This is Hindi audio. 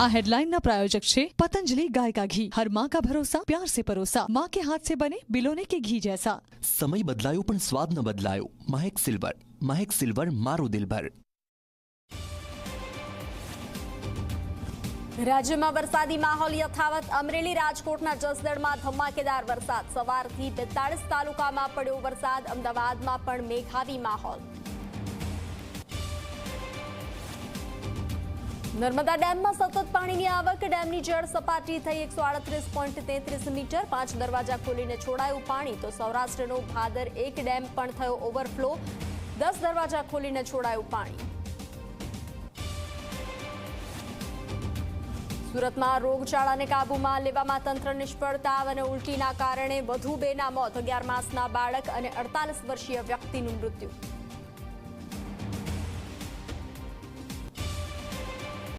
आ हेडलाइन ना प्रायोजक छे पतंजलि गाय का घी, हर माँ का भरोसा, प्यार से परोसा, माँ के हाथ से बने बिलोने के घी जैसा। समय बदलायो पण स्वाद न बदलायो। महक सिल्वर मारो दिलभर। राज्य में वरसादी माहौल यथावत। अमरेली राजकोटना जसदण में धमाकेदार वरसाद। सवारथी 42 तालुका में पड्यो वरसाद। अमदावाद में पण मेघावी माहौल। नर्मदा डेम में सतत पानी आवक। डेमनी जल सपाटी थई 138.33 मीटर। 5 दरवाजा खोलीने छोड़ायु पानी तो सौराष्ट्रनो भादर 1 डेम पण थयो ओवरफ्लो। 10 दरवाजा खोलीने छोड़ायु पानी। सूरत में रोगचाळा ने काबू में लेवा तंत्र निष्फळ। ताव और उल्टीना कारणे वधु 2 ना मौत। 11 मासना बाळक और 48 वर्षीय व्यक्तिનું मृत्यु।